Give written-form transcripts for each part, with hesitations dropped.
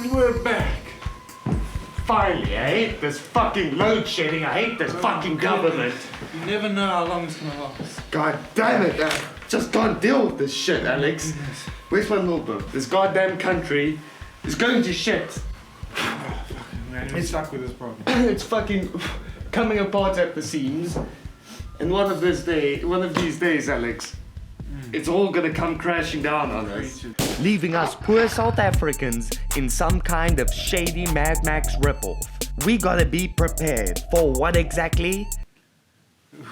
And we're back. Finally, I hate this fucking load shedding. I hate this fucking government. You never know how long it's gonna last. God damn it. I just can't deal with this shit, Alex. Where's my notebook? This goddamn country is going to shit. Man, we're stuck with this problem. It's fucking coming apart at the seams. And one of these days, Alex, it's all gonna come crashing down on us. Leaving us poor South Africans in some kind of shady Mad Max ripoff. We gotta be prepared for what exactly?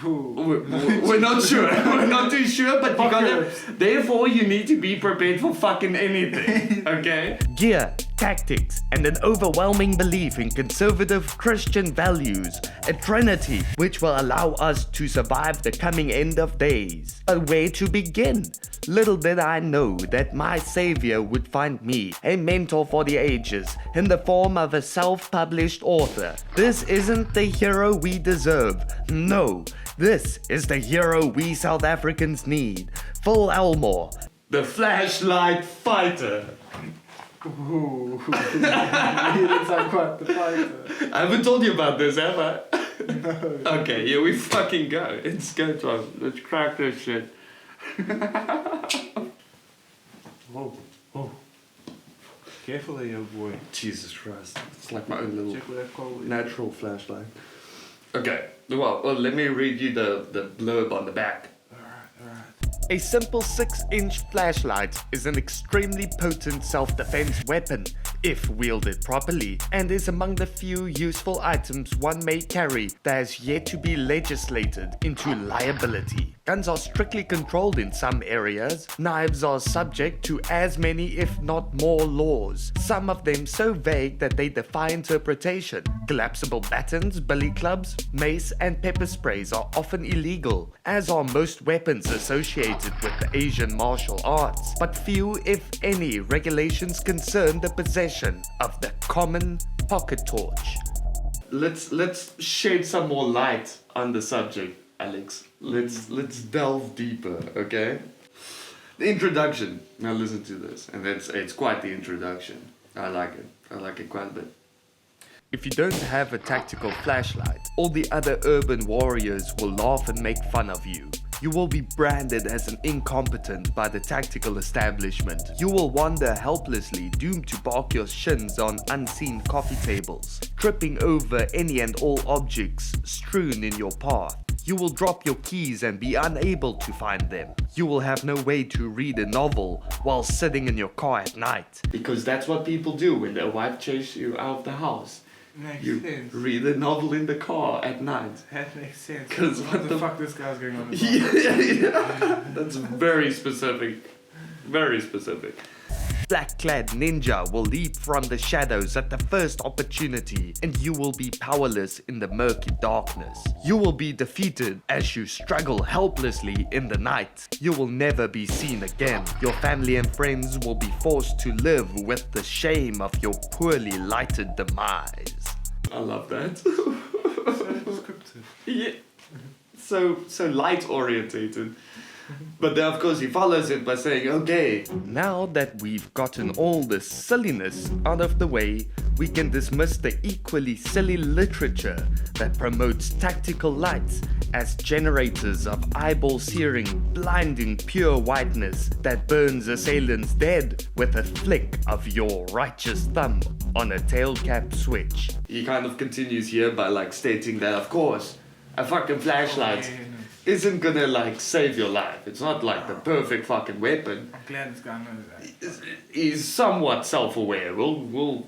We're not sure. We're not too sure, but you gotta. Therefore, you need to be prepared for fucking anything. Okay? Gear, tactics, and an overwhelming belief in conservative Christian values, a trinity which will allow us to survive the coming end of days. But where to begin? Little did I know that my savior would find me, a mentor for the ages, in the form of a self-published author. This isn't the hero we deserve. No, this is the hero we South Africans need. Full Elmore. The flashlight fighter. Ooh. It's like quite the fighter. I haven't told you about this, have I? No. Okay, here we fucking go. It's go time. Let's crack this shit. Whoa. Careful there, yo boy. Jesus Christ. It's like my own little Check where that coal is. natural flashlight. Okay, well, let me read you the blurb on the back. Alright. A simple 6-inch flashlight is an extremely potent self-defense weapon, if wielded properly, and is among the few useful items one may carry that has yet to be legislated into liability. Guns are strictly controlled in some areas. Knives are subject to as many, if not more, laws, some of them so vague that they defy interpretation. Collapsible batons, billy clubs, mace, and pepper sprays are often illegal, as are most weapons associated with the Asian martial arts, but few, if any, regulations concern the possession of the common pocket torch. Let's shed some more light on the subject, Alex. Let's delve deeper, okay? The introduction. Now listen to this, and it's quite the introduction. I like it quite a bit. If you don't have a tactical flashlight, all the other urban warriors will laugh and make fun of you. You will be branded as an incompetent by the tactical establishment. You will wander helplessly, doomed to bark your shins on unseen coffee tables, tripping over any and all objects strewn in your path. You will drop your keys and be unable to find them. You will have no way to read a novel while sitting in your car at night. Because that's what people do when their wife chases you out of the house. Makes You sense. read a novel in the car at night. That makes sense. 'Cause what the fuck this guy's going on about? Yeah. That's very specific. Very specific. Black-clad ninja will leap from the shadows at the first opportunity, and you will be powerless in the murky darkness. You will be defeated as you struggle helplessly in the night. You will never be seen again. Your family and friends will be forced to live with the shame of your poorly lighted demise. I love that. So scripted. Yeah. So light orientated. But then of course he follows it by saying, okay, Now that we've gotten all the silliness out of the way, we can dismiss the equally silly literature that promotes tactical lights as generators of eyeball-searing, blinding pure whiteness that burns assailants dead with a flick of your righteous thumb on a tail cap switch. he kind of continues here by like stating that of course a fucking flashlight isn't gonna like save your life. It's not like the perfect fucking weapon. I'm glad this guy knows that. He's somewhat self-aware. We'll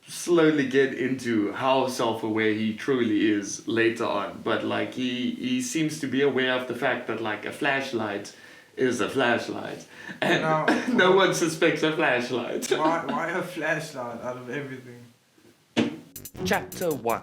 slowly get into how self-aware he truly is later on. But like he seems to be aware of the fact that like a flashlight is a flashlight. And Now- no one suspects a flashlight. Why a flashlight out of everything? Chapter 1.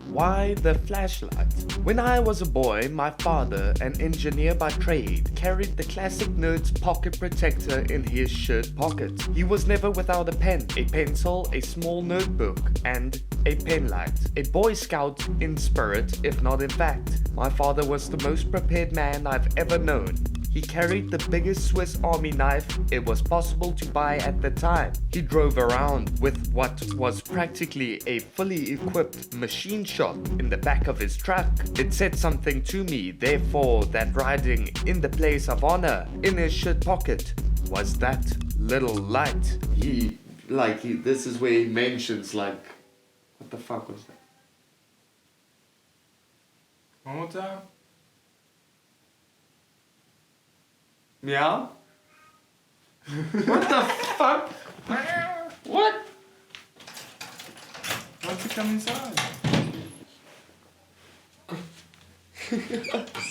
Why the flashlight? When I was a boy, my father, an engineer by trade, carried the classic nerd's pocket protector in his shirt pocket. He was never without a pen, a pencil, a small notebook, and a penlight. A Boy Scout in spirit, if not in fact. My father was the most prepared man I've ever known. He carried the biggest Swiss Army knife it was possible to buy at the time. He drove around with what was practically a fully equipped machine shop in the back of his truck. It said something to me, therefore, that riding in the place of honor in his shirt pocket was that little light. This is where he mentions, like, what the fuck was that? One more time. Yeah? What the fuck? What? Want to come inside?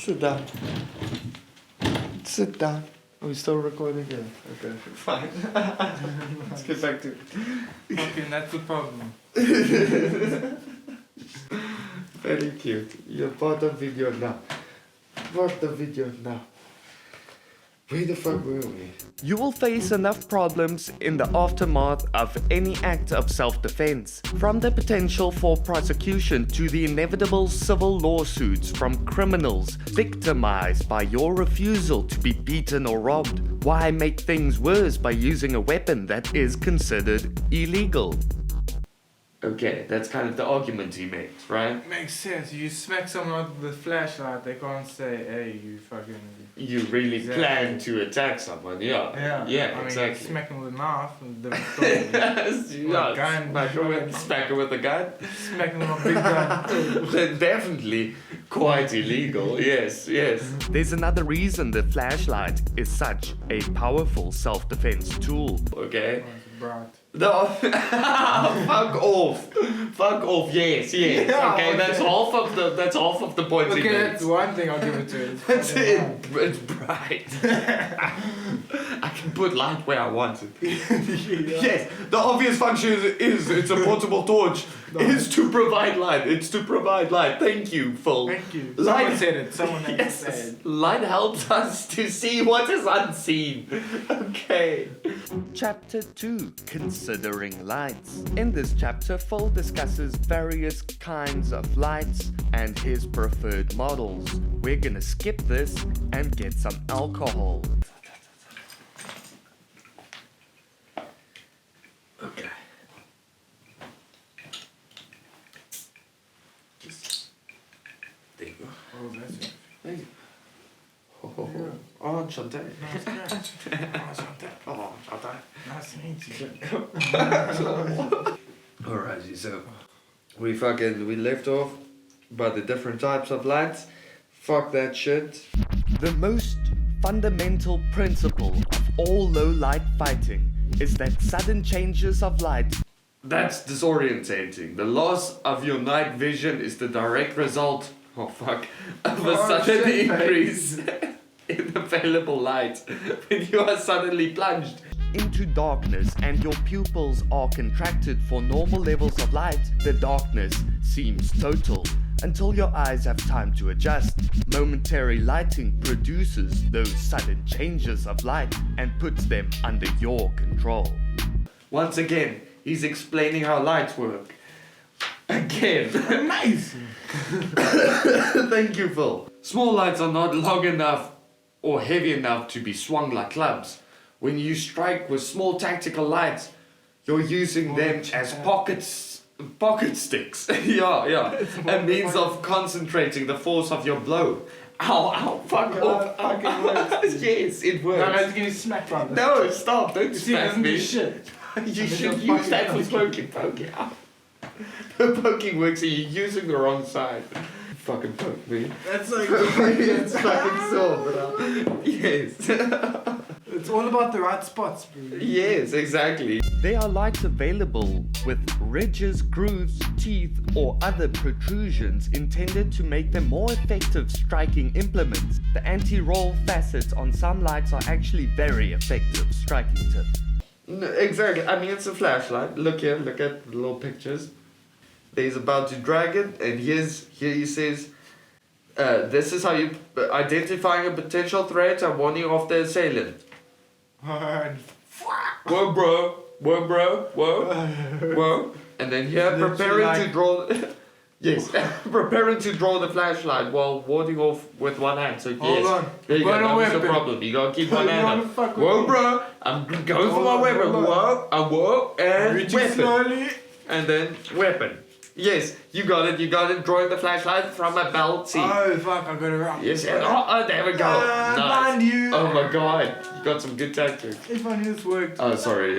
Sit down. Sit down. Are we still recording? Yeah. Okay, fine. Let's get back to it. Okay, that's the problem. Very cute. You're part of video now. Part of video now. Where the fuck were we? You will face enough problems in the aftermath of any act of self-defense, from the potential for prosecution to the inevitable civil lawsuits from criminals victimized by your refusal to be beaten or robbed. Why make things worse by using a weapon that is considered illegal? Okay, that's kind of the argument he makes, right? Makes sense. You smack someone with a flashlight, they can't say, hey, you fucking... You really Exactly. plan to attack someone, yeah. I mean, exactly. smack them with a knife, and the story. Yes, With a gun. Smack her with a gun. Smack them with a big gun. Then definitely quite illegal, yes. There's another reason the flashlight is such a powerful self-defense tool. Okay. Oh, it's a brat. No, fuck off, yes. Yeah, Okay, that's half of the point he Okay, makes. that's one thing I'll give it to it. That's it. It's bright. I can put light where I want it. Yes, the obvious function is it's a portable torch. Is to provide light. It's to provide light. Thank you, Phil. Thank you. Light. Someone said it. Someone had to Yes, say it. light helps us to see what is unseen. Okay. Chapter 2, Considering Lights. In this chapter, Phil discusses various kinds of lights and his preferred models. We're gonna skip this and get some alcohol. Okay. There you go. Oh, that's it. Thank you. Oh, Yeah. oh, Chantal. Nice catch. Oh, Chantal. Oh, Chantal. Nice to meet you. Alrighty, so we left off by the different types of lights. Fuck that shit. The most fundamental principle of all low light fighting is that sudden changes of light That's disorientating. The loss of your night vision is the direct result, of a sudden shit, increase in available light when you are suddenly plunged. into darkness and your pupils are contracted for normal levels of light. The darkness seems total until your eyes have time to adjust. Momentary lighting produces those sudden changes of light and puts them under your control. Once again, he's explaining how lights work. Again. Amazing. Thank you, Phil. Small lights are not long enough or heavy enough to be swung like clubs. When you strike with small tactical lights, you're using them as pocket sticks. yeah. A means of concentrating the force of your blow. Ow, fuck off. Fucking works. Yes, it No, works. let's give you smack from this. No, stop, don't You see, it smack doesn't do me. shit. You should It's use a that for fucking poking. Ow. Poking works, so you're using the wrong side. Fucking poke me. That's like... It's fucking sore, bro. Yes. It's all about the right spots, bro. Yes, exactly. There are lights available with ridges, grooves, teeth, or other protrusions intended to make them more effective striking implements. The anti-roll facets on some lights are actually very effective striking tips. No, exactly. I mean, it's a flashlight. Look here. Look at the little pictures. He's about to drag it, and here he says, "This is how you identifying a potential threat and warning off the assailant." Whoa, bro. Whoa. And then here, Literally preparing like- to draw. Yes, preparing to draw the flashlight while warding off with one hand. So Hold yes, on. there you go. Got a That's the weapon. problem. You gotta keep one You hand wanna up. fuck with Whoa, me? bro! I'm going for my Hold on, weapon. hold on. Whoa, and Reaching weapon, slowly. and then weapon. Yes, you got it. You got it. Drawing the flashlight from a belt seat. Oh fuck! I got it wrong. Yes, and there we go. Nice. Mind you. Oh my god, you got some good tactics. If I knew this worked. Oh, sorry,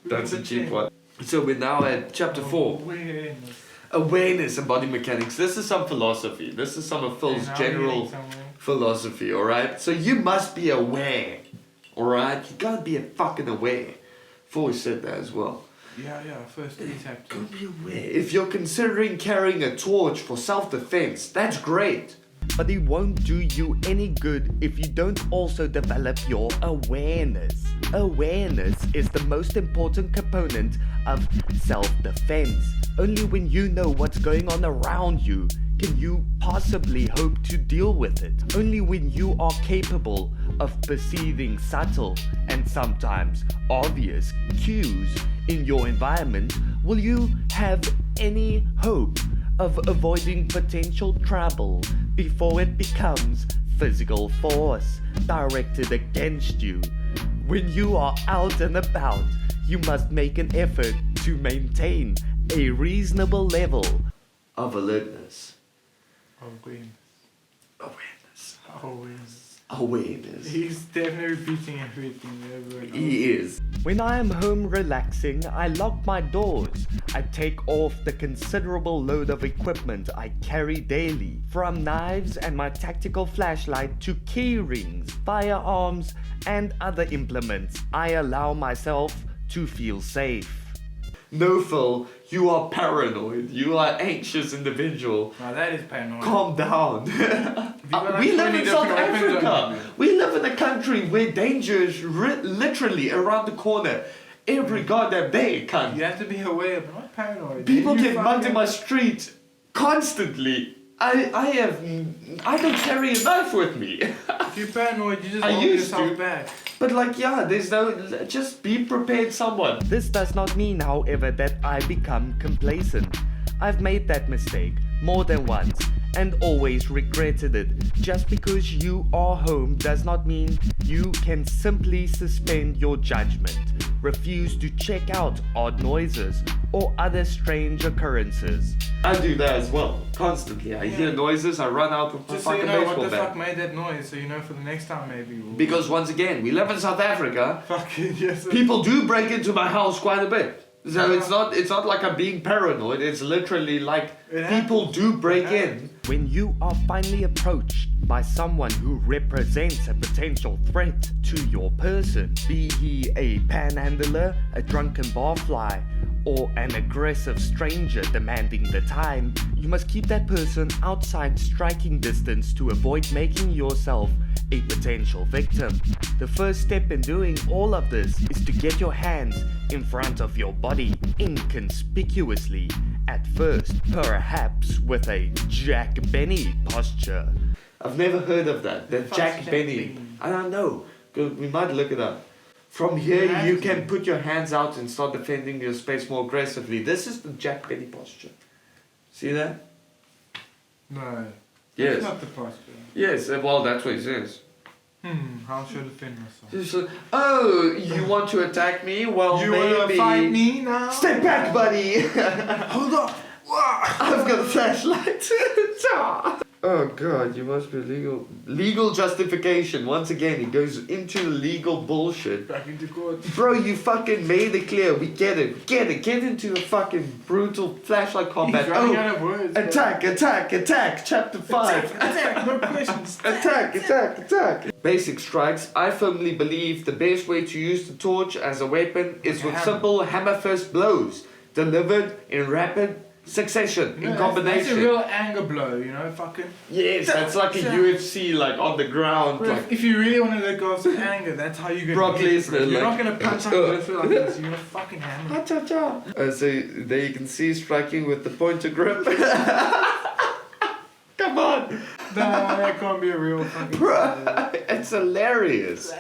that's a cheap one. So we're now at chapter 4. Awareness and body mechanics. This is some philosophy. This is some of Phil's general philosophy, alright? So you must be aware, alright? You gotta be fucking aware. Phil said that as well. Yeah, first 3 chapters. Gotta be aware. If you're considering carrying a torch for self-defense, that's great. But it won't do you any good if you don't also develop your awareness. Awareness is the most important component of self-defense. Only when you know what's going on around you can you possibly hope to deal with it. Only when you are capable of perceiving subtle and sometimes obvious cues in your environment will you have any hope of avoiding potential trouble before it becomes physical force directed against you. When you are out and about, you must make an effort to maintain a reasonable level of alertness. Awareness. He's definitely repeating everything. He is. When I am home relaxing, I lock my doors. I take off the considerable load of equipment I carry daily, from knives and my tactical flashlight to key rings, firearms, and other implements. I allow myself to feel safe. No, Phil, you are paranoid. You are anxious individual. Now that is paranoid. Calm down. got We like live 20 in South different weapons on Africa. you. We live in a country where danger is literally around the corner. Every goddamn day, cunt. You have to be aware, but not paranoid. People You get mugged in fucking- my street constantly. I don't carry a knife with me. If you're paranoid, you just I hold used yourself to. back. But like, yeah, there's no, just be prepared someone. This does not mean, however, that I become complacent. I've made that mistake more than once and always regretted it. Just because you are home does not mean you can simply suspend your judgment, refuse to check out odd noises or other strange occurrences. I do that as well, constantly. I hear noises, I run out with my Just so you fucking know what baseball the bat. fuck made that noise, so you know for the next time maybe we'll... Because once again, we live in South Africa. Fucking yes. People do break into my house quite a bit. So it's not like I'm being paranoid, it's literally like It people happens. do break in. When you are finally approached by someone who represents a potential threat to your person, be he a panhandler, a drunken barfly, or an aggressive stranger demanding the time, you must keep that person outside striking distance to avoid making yourself a potential victim. The first step in doing all of this is to get your hands in front of your body inconspicuously, at first perhaps with a Jack Benny posture. I've never heard of that. The fuck's Jack Jack Benny. Benny? I don't know. We might look it up. From here, Yeah, you I can see. put your hands out and start defending your space more aggressively. This is the Jack Benny posture. See that? No. Yes. That's not the posture. Yes, well, that's what it says. How should I defend myself? Just like, oh, you want to attack me? Well, You maybe. wanna fight me now? Step back, buddy! Hold on! I've got a flashlight. Oh god, you must be legal justification. Once again, it goes into legal bullshit. Back into court. Bro, you fucking made it clear. We get it. Get into a fucking brutal flashlight combat. He's running out of words. bro. Attack, chapter 5. Attack, no questions. Attack. Basic strikes. I firmly believe the best way to use the torch as a weapon is with Hammer. simple hammer fist blows, delivered in rapid succession, in combination. That's a real anger blow, you know, fucking... Yes, that's like a Yeah. UFC, like on the ground. Bro, Like, if you really want to let go of some anger, that's how you're Brock gonna hit, Lesnar, bro. You're like- not gonna punch like this or like this, you're gonna fucking hammer. cha-cha. So there you can see striking with the pointer grip. Come on, Nah, that can't be a real fucking... bro, it's hilarious.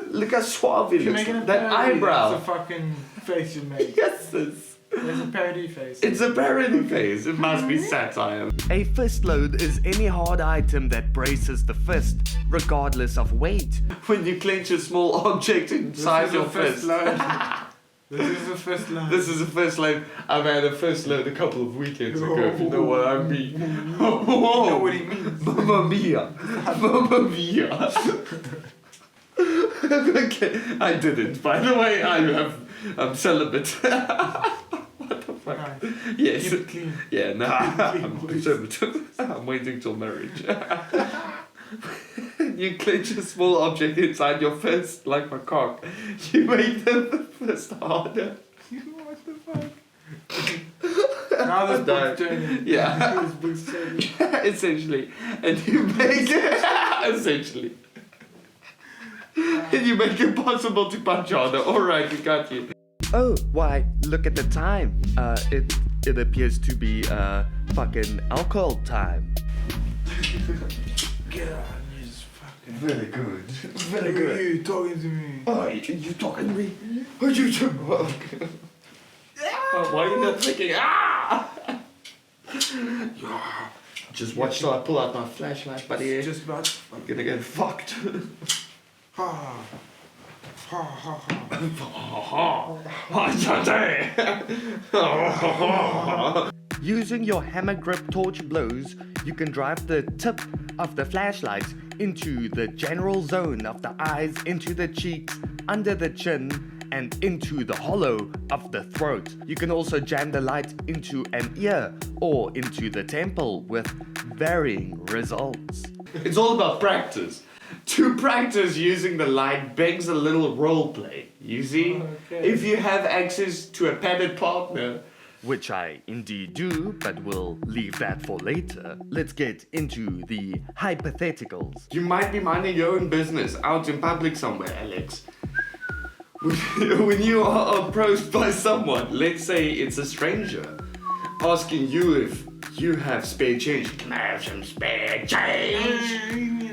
Look how suave he You're looks. making a That parody, eyebrow. That's a fucking face you make. Yes, sis. There's a parody face. It's a parody phase. It must be satire. A fist load is any hard item that braces the fist, regardless of weight. When you clench a small object inside your fist. This is a fist load. This is a first load. I've had a first load a couple of weekends ago, if you know what I mean. You know what he means. Mamma mia. Mamma mia. Okay, I didn't. By the way, I'm celibate. What the fuck? Nice. Yes. Keep it clean. Yeah, no, Clean, I'm please. celibate. I'm waiting till marriage. You clench a small object inside your fist, like my cock. You make the fist harder. What the fuck? Now this No. book's turning. Yeah. This book's turning. Essentially. And you make it... Essentially. And you make it possible to punch harder. Alright, we got you. Oh, why, look at the time. It appears to be, fucking alcohol time. Get out. You just fucking. Very good. Very Who are you talking to me? Oh, you talking to me? Oh, you talking? Oh, why are you not thinking? Ah! Just watch till I pull out my flashlight, buddy. Just about. I'm gonna get fucked. Ha. Ha ha ha. Using your hammer grip torch blows, you can drive the tip of the flashlight into the general zone of the eyes, into the cheeks, under the chin, and into the hollow of the throat. You can also jam the light into an ear or into the temple with varying results. It's all about practice. To practice using the light begs a little role play. You see? Okay. If you have access to a padded partner, Which I indeed do, but we'll leave that for later. Let's get into the hypotheticals. you might be minding your own business out in public somewhere, Alex. When you are approached by someone, let's say it's a stranger, asking you if you have spare change. Can I have some spare change?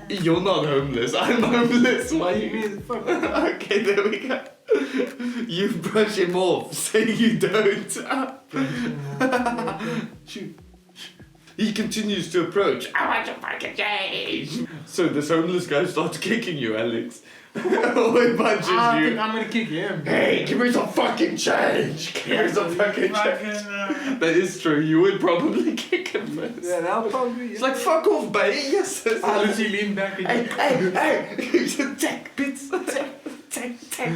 You're not homeless. I'm homeless. Why you? Okay, there we go. You brush him off, say you don't. Shoot. He continues to approach. I want some fucking change. So this homeless guy starts kicking you, Alex. Or he punches I you. think I'm gonna kick him. Hey, give me some fucking change. Give me some fucking change. That is true. You would probably kick him first. Yeah, that'll probably. It's like, fuck off, babe. Yes. I literally lean back and. Hey. Take bits. Take.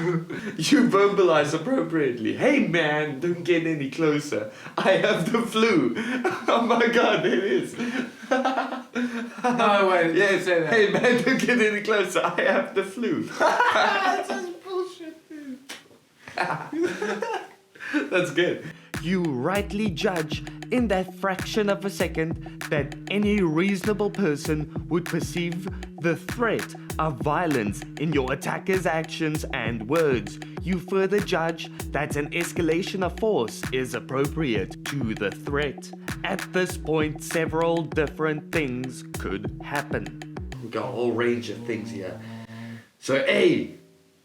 You verbalize appropriately. Hey, man, don't get any closer. I have the flu. Oh my god, it is. No, wait, Yes. say that. Hey, man, don't get any closer. I have the flu. That's just bullshit, dude. That's good. You rightly judge in that fraction of a second that any reasonable person would perceive the threat of violence in your attacker's actions and words. You further judge that an escalation of force is appropriate to the threat. At this point, several different things could happen. We've got a whole range of things here. So A,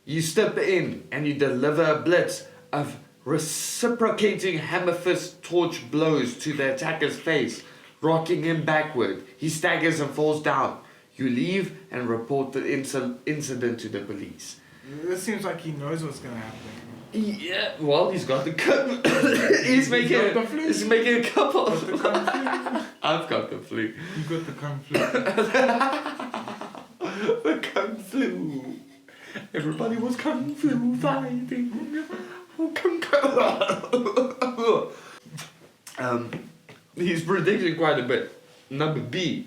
you step in and you deliver a blitz of reciprocating hammer fist torch blows to the attacker's face, rocking him backward. He staggers and falls down. You leave and report the incident to the police. This seems like he knows what's gonna happen. Yeah, well, he's got the he's making got the flu. He's making a couple. Got the kung flu. I've got the flu. You got the kung flu. The kung flu. Everybody was kung flu fighting. Oh, he's predicting quite a bit. Number B.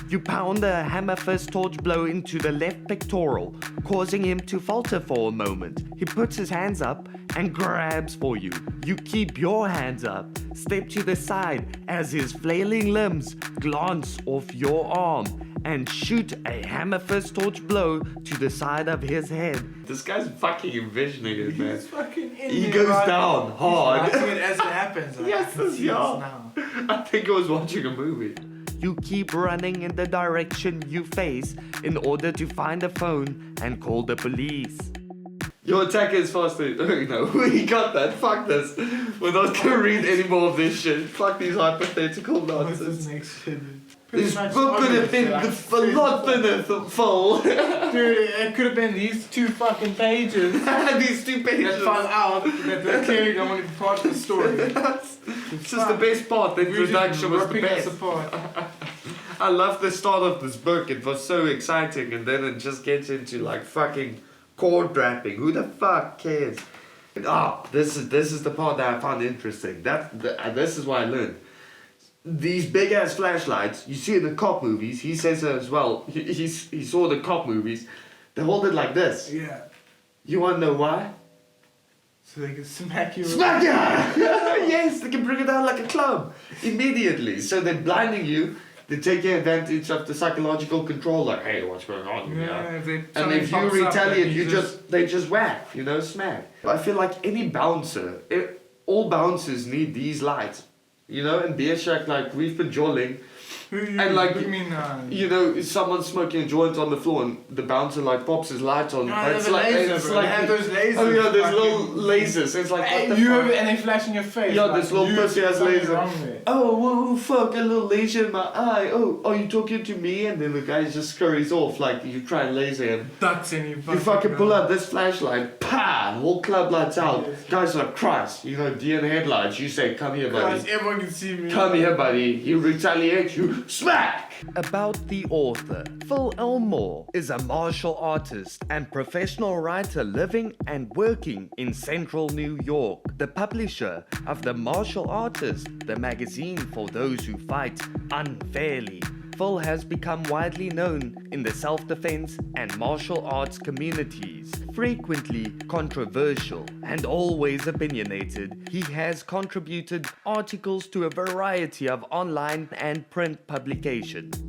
You pound a hammer fist torch blow into the left pectoral, causing him to falter for a moment. He puts his hands up and grabs for you. You keep your hands up, step to the side as his flailing limbs glance off your arm, and shoot a hammer fist torch blow to the side of his head. This guy's fucking envisioning it, man. He's fucking in He there goes right down now. hard. He's watching it as it happens. Like, Yes, I can see yeah. this now. I think I was watching a movie. You keep running in the direction you face in order to find a phone and call the police. Your attacker is faster. No, we got that. Fuck this. We're not gonna read any more of this shit. Fuck these hypothetical What's nonsense. this next shit? This book could have been a lot thinner full. Dude, it could have been these 2 fucking pages. These 2 pages. That found out that they clearly don't want to be part of the story. It's just the best part. The introduction was the ripping us best. apart. I love the start of this book. It was so exciting, and then it just gets into like fucking cord wrapping. Who the fuck cares? This is the part that I found interesting. This is what I learned. These big ass flashlights, you see in the cop movies. He says it as well. He saw the cop movies. They hold it like this. Yeah. You wanna know why? So they can smack you. Smack ya! Yes, they can bring it down like a club immediately. So they're blinding you. They're taking advantage of the psychological control. Like, hey, what's going on? Yeah, And if you retaliate, they just whack, smack. I feel like any bouncer, all bouncers need these lights, and beer shack, like we've been jolling. And like, what do you mean? Someone's smoking a joint on the floor and the bouncer like pops his lights on. No, it's they like, have laser, bro. They have those lasers. Oh yeah, there's fucking- little lasers. It's like, what the you fuck? have it and they flash in your face. Yeah, like, this little pussy has something laser. wrong with it. Oh, whoa, fuck, a little laser in my eye. Oh, are you talking to me? And then the guy just scurries off like you try and laser him. Ducks in you. You fucking pull out this flashlight, pa! Whole club lights out. Yes. Guys are like, Christ, deer in the headlights. You say, come here, Guys, buddy. everyone can see me. Come here, buddy. You retaliate, you smack! About the author, Phil Elmore is a martial artist and professional writer living and working in central New York. The publisher of The Martial Artist, the magazine for those who fight unfairly. Phil has become widely known in the self-defense and martial arts communities. Frequently controversial and always opinionated, he has contributed articles to a variety of online and print publications.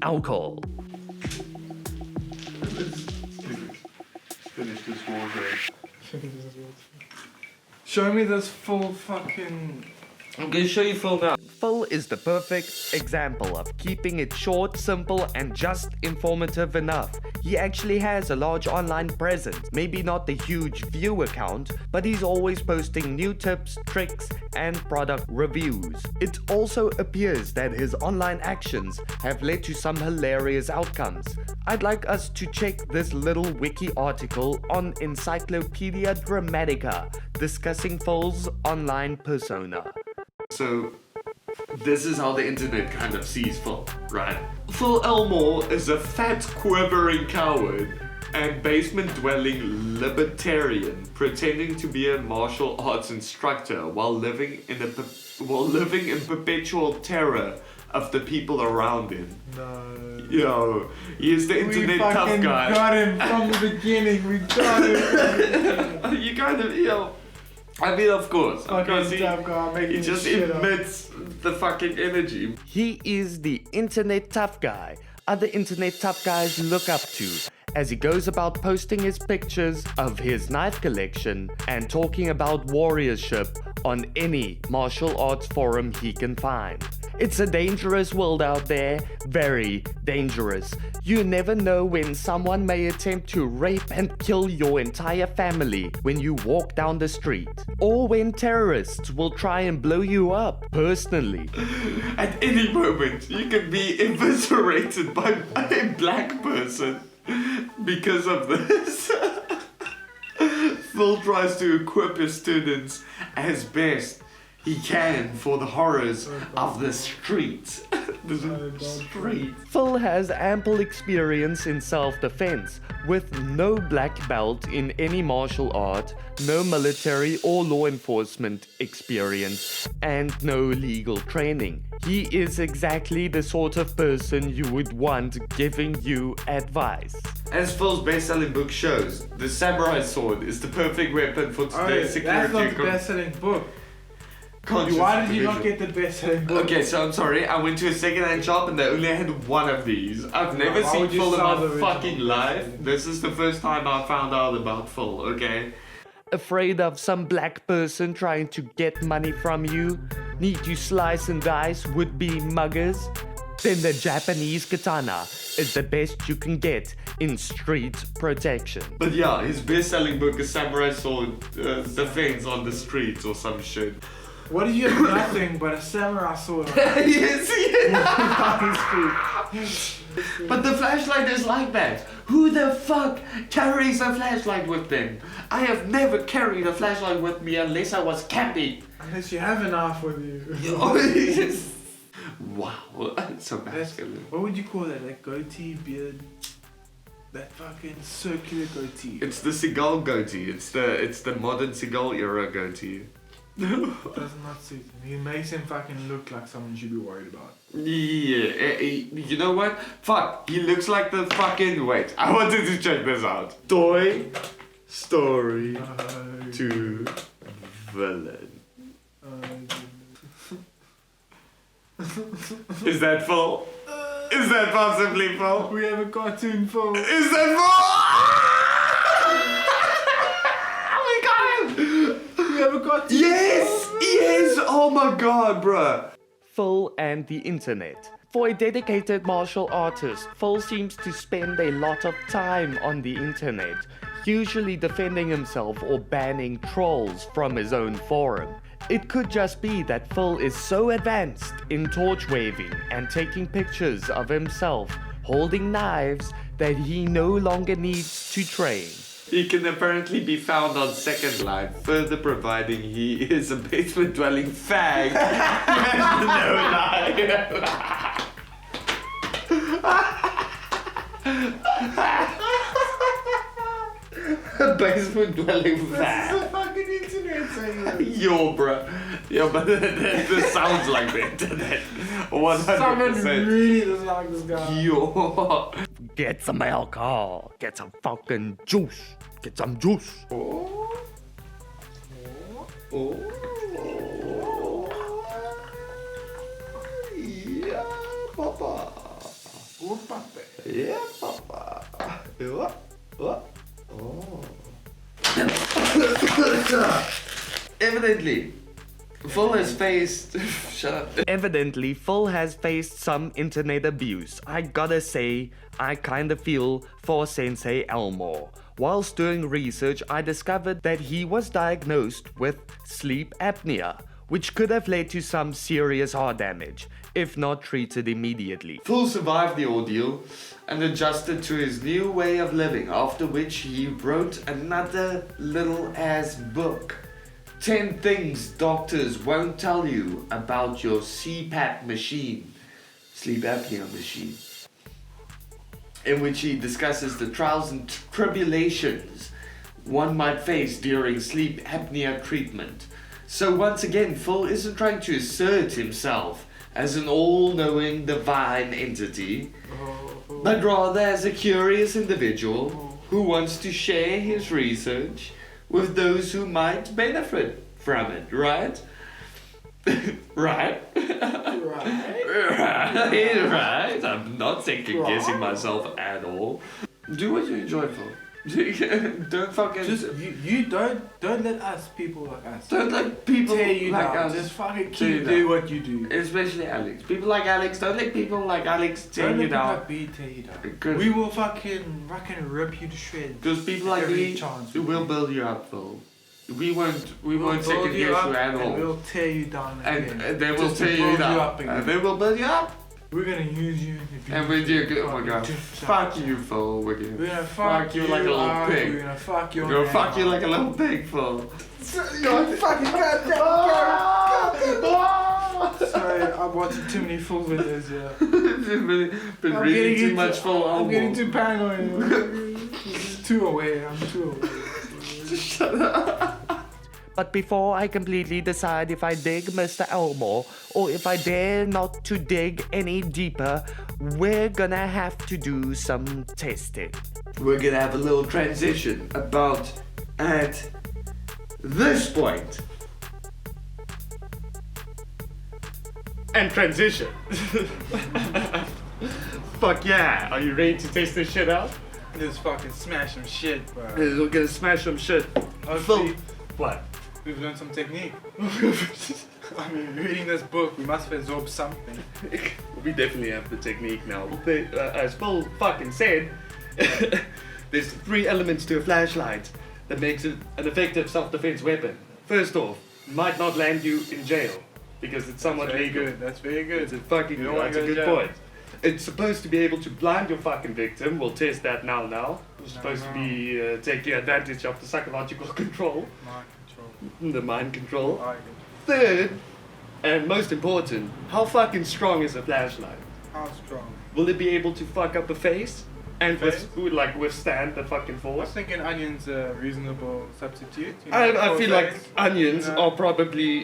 Alcohol. Finish this water. Show me this full fucking. I'm gonna show you Phil now. Phil is the perfect example of keeping it short, simple, and just informative enough. He actually has a large online presence, maybe not the huge view account, but he's always posting new tips, tricks, and product reviews. It also appears that his online actions have led to some hilarious outcomes. I'd like us to check this little wiki article on Encyclopedia Dramatica discussing Phil's online persona. So, this is how the internet kind of sees Phil, right? Phil Elmore is a fat, quivering coward and basement-dwelling libertarian pretending to be a martial arts instructor while living in perpetual terror of the people around him. No. Yo, he is the internet tough We guy. got him from the beginning. We got him. You kind of, I mean, of course, because Fucking tough guy making he just shit up. emits the fucking energy. He is the internet tough guy other internet tough guys look up to as he goes about posting his pictures of his knife collection and talking about warriorship on any martial arts forum he can find. It's a dangerous world out there, very dangerous. You never know when someone may attempt to rape and kill your entire family when you walk down the street, or when terrorists will try and blow you up personally. At any moment, you can be eviscerated by a black person because of this. Phil tries to equip his students as best he can for the horrors of the streets. The street. Phil has ample experience in self-defense, with no black belt in any martial art, no military or law enforcement experience, and no legal training. He is exactly the sort of person you would want giving you advice. As Phil's best-selling book shows, the samurai sword is the perfect weapon for today's security. That's not the best-selling book. conscious Why did you individual. not get the best-selling book? Okay, so I'm sorry. I went to a second-hand shop and they only had one of these. I've never Why seen would you Phil in sell the my original? fucking life. This is the first time I found out about Phil. Okay. Afraid of some black person trying to get money from you? Need to slice and dice would-be muggers? then the Japanese katana is the best you can get in street protection. But yeah, his best-selling book is Samurai Sword Defense on the Streets or some shit. What if you have nothing but a samurai sword? Yes, But the flashlight is like that. Who the fuck carries a flashlight with them? I have never carried a flashlight with me unless I was camping. Unless you have a knife with you. Wow, so masculine. What would you call that? Like goatee, beard? That fucking circular goatee. It's the Seagull goatee. It's the modern Seagull era goatee. Does not suit him. He makes him fucking look like someone should be worried about. Yeah, you know what? Fuck, he looks like the fucking... Wait, I wanted to check this out. Toy Story 2 villain. Is that full? Is that possibly full? We have a cartoon full. Is that full? We got him! We have a cartoon Yes! Yes! Oh my god, bruh! Phil and the internet. For a dedicated martial artist, Phil seems to spend a lot of time on the internet, usually defending himself or banning trolls from his own forum. It could just be that Phil is so advanced in torch waving and taking pictures of himself holding knives that he no longer needs to train. He can apparently be found on Second Life, further providing he is a basement-dwelling fag. No lie. A basement-dwelling fag. This is the fucking internet saying that. Yo, bruh. Yo, but this sounds like the internet. 100%. Someone really doesn't like this guy. Yo. Get some alcohol, get some fucking juice, get some juice. Oh. Yeah, papa. Oh, papa. Yeah, papa. What? Oh. Evidently, Phil has faced... Shut up. Evidently, Phil has faced some internet abuse. I gotta say, I kinda feel for Sensei Elmore. Whilst doing research, I discovered that he was diagnosed with sleep apnea, which could have led to some serious heart damage, if not treated immediately. Phil survived the ordeal and adjusted to his new way of living, after which he wrote another little-ass book. 10 things doctors won't tell you about your CPAP machine, sleep apnea machine, in which he discusses the trials and tribulations one might face during sleep apnea treatment. So once again, Phil isn't trying to assert himself as an all-knowing divine entity, but rather as a curious individual who wants to share his research with those who might benefit from it, right? Right? Right. I'm not second-guessing myself at all. Do what you enjoy, Phil. Don't fucking... Just, you don't let us, people like us, don't let people tear you like down. us Just fucking tear you keep down. do what you do. Especially Alex. People like Alex, don't let people like Alex tear Don't you let people down. like B tear you down. Good. We will fucking rip you to shreds. Because people like every me chance will build you up, Phil. We won't We'll second build guess you up at and all. we'll tear you down again. And they will Just to tear you build down. up again. And they will build you up. We're gonna use you. And we do good. Oh my god. Fuck you, Phil. We're gonna fuck you like a little up, pig. We're gonna fuck your We're gonna name fuck you up. like a little pig, Phil. You're fucking goddamn. Sorry, I'm watching too many full videos here. Been reading too much Phil I'm getting Elmore. too paranoid. Too aware. I'm too aware. Shut up. But before I completely decide if I dig Mr. Elmore or if I dare not to dig any deeper, we're gonna have to do some testing. We're gonna have a little transition about at this point. And transition. Fuck yeah. Are you ready to test this shit out? Let's fucking smash some shit, bro. We're gonna smash some shit. Hopefully, What? we've learned some technique. I mean, reading this book, we must have absorbed something. We definitely have the technique now. But, as Paul fucking said, there's 3 elements to a flashlight that makes it an effective self-defense weapon. First off, might not land you in jail because it's somewhat Very legal. good. That's very good. It's a fucking You don't wanna that's a go to good jail. point. It's supposed to be able to blind your fucking victim. We'll test that now. It's supposed to be taking advantage of the psychological control, Mind control. the mind control. I like Third, and most important, how fucking strong is a flashlight? it. How strong? Will it be able to fuck up a face and Face? withstand the fucking I was force? thinking onions are a reasonable substitute. You know, I for feel like face. onions Yeah. are probably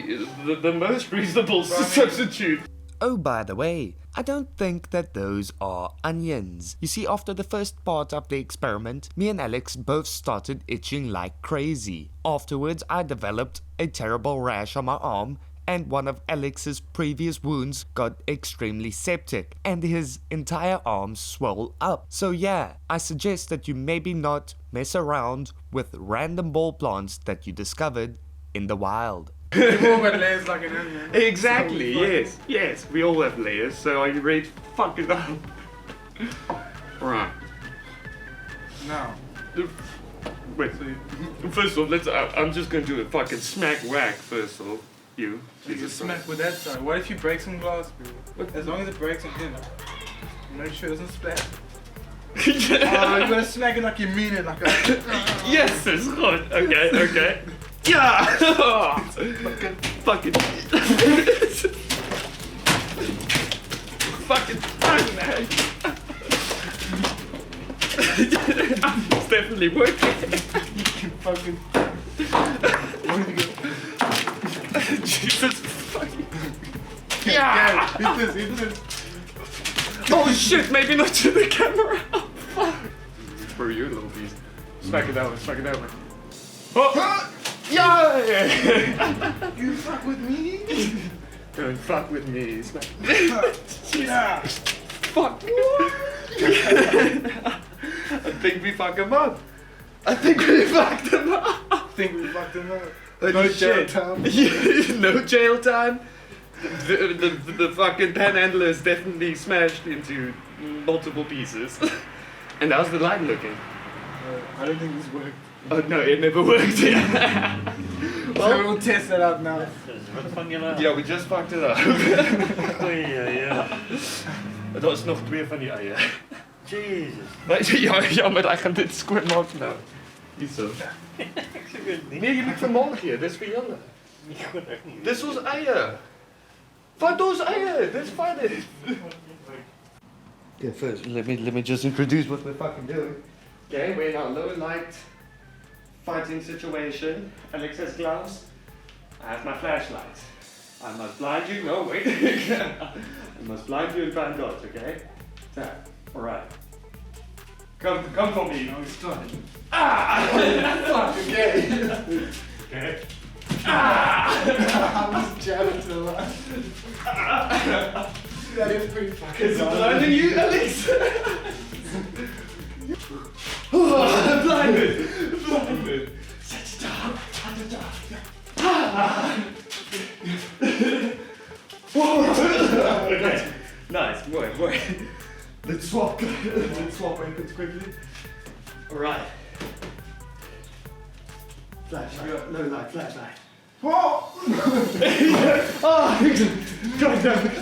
the most reasonable Well, I mean- substitute. Oh, by the way, I don't think that those are onions. You see, after the first part of the experiment, me and Alex both started itching like crazy. Afterwards, I developed a terrible rash on my arm, and one of Alex's previous wounds got extremely septic, and his entire arm swelled up. So yeah, I suggest that you maybe not mess around with random ball plants that you discovered in the wild. They've all got layers like an onion. Exactly, So, yes, we all have layers, so are you ready to fuck it up? Right. Now, Wait, so first off, I'm just gonna do a fucking smack whack first off. You. you smack with that side. What if you break some glass, bro? What? As long as it breaks on him, make sure it doesn't splash. Yeah. You gotta smack it like you mean it, like a. Yes, it's good. Okay. Yeah! Fucking. Fucking fun, man. It's definitely working. Fucking. Jesus fucking. Yeah! Hit this. Oh shit, maybe not to the camera. Fuck. For you, little piece. Smack it over. Oh! Yeah! You fuck with me? Don't fuck with me. Smack. Yeah! Fuck. I think we fucked him up. I think we fucked him up. Holy No jail shit. time. No jail time. The fucking panhandler is definitely smashed into multiple pieces. And how's the line looking? I don't think this worked. Oh no, it never worked. So we'll test that out now. Ja, we just fucked it up. Ja. Dat is nog 2 van die eieren. Jesus. Ja, maar hij gaat dit square maken nou. Niet zo. Ik weet het niet. Nee, je moet vanmorgen. Dit is voor Janne. Ik weet echt niet. Dit is ons eieren. Fuck those eieren. Dit is funny. Okay, first, let me just introduce what we're fucking doing. Okay, we're in our low light fighting situation. Alex has gloves. I have my flashlight. I must blind you. No, wait. I must blind you and find out, okay? Tap. Alright. Come for me. No, it's done. Fuck, okay. Okay. I was jabbing to the left. That is pretty fucking Is it blinding you, Alex? Blinded. Sit down. Okay. Nice. Boy. Let's swap weapons quickly. Alright. Flashlight. Low light flashlight. Whoa! God damn it.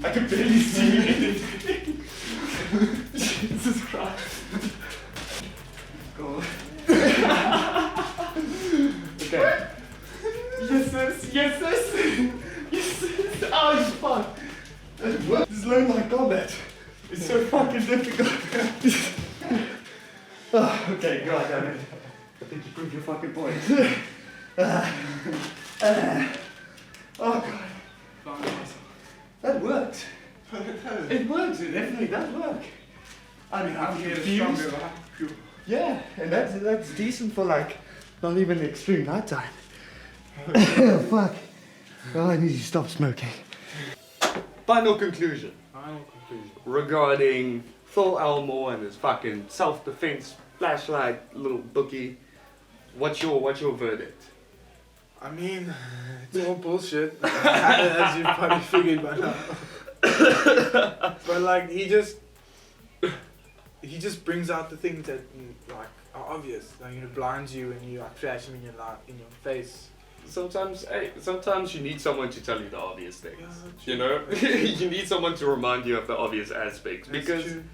I can barely see anything. Jesus Christ. Go on. Okay. Yes. Oh, fuck. This is low light combat. It's so fucking difficult. Oh, okay, god damn it. I think you proved your fucking point. Oh god. That worked. It works, it definitely does work. I mean, I'm confused. Yeah, and that's decent for like not even extreme nighttime. Fuck. Oh, I need to stop smoking. Final conclusion regarding Phil Elmore and his fucking self-defense flashlight little bookie. What's your verdict? I mean, it's all bullshit, as you've probably figured by now. But like, he just brings out the things that like are obvious. Like, blinds you and you like flash him in your face. Sometimes you need someone to tell you the obvious things. Yeah, you know, you need someone to remind you of the obvious aspects. That's Because true.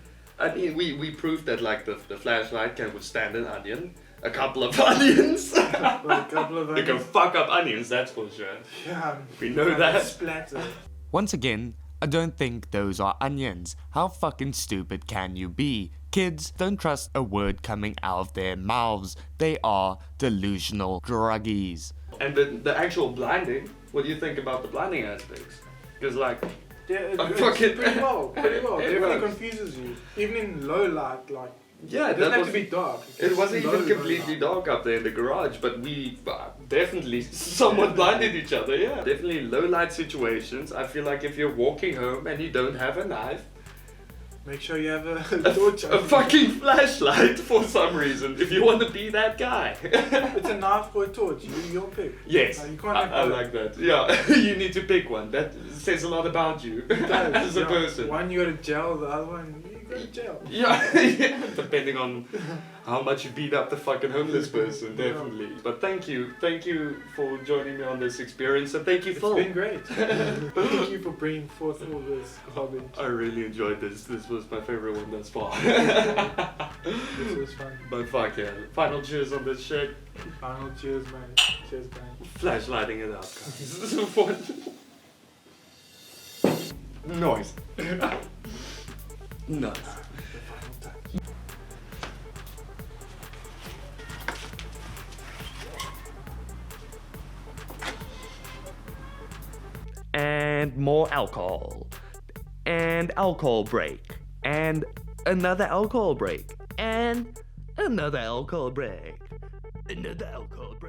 I mean, we proved that like the flashlight can withstand an onion, a couple of onions. Like a couple of It can fuck up onions, that's for sure. Yeah, We know that. splatter. Once again, I don't think those are onions. How fucking stupid can you be? Kids, don't trust a word coming out of their mouths. They are delusional druggies. And the actual blinding, what do you think about the blinding aspects? Because like, Yeah, it's fucking- pretty well. It Everything works. confuses you. Even in low light, like, yeah, it doesn't that have was, to be dark. it wasn't Low, even low completely light. dark up there in the garage, but we definitely somewhat blinded each other, yeah. Definitely low light situations. I feel like if you're walking home and you don't have a knife, Make sure you have a torch. a fucking flashlight for some reason, if you want to be that guy. It's a knife or a torch. Your pick. Yes, You can't I have both. like that. Yeah, you need to pick one. That says a lot about you as a Yeah. person. One you got to gel, the other one you got to gel. Yeah, depending on how much you beat up the fucking homeless person, definitely. But thank you for joining me on this experience, and thank you, It's Phil. been great. Thank you for bringing forth all this garbage. I really enjoyed this. This was my favorite one thus far. This was fun. But fuck yeah. Final cheers on this shit. Final cheers, man. Cheers, man. Flashlighting it up, guys. What? Noise. Nice. The final touch. And more alcohol. And alcohol break. And another alcohol break. And another alcohol break. Another alcohol break.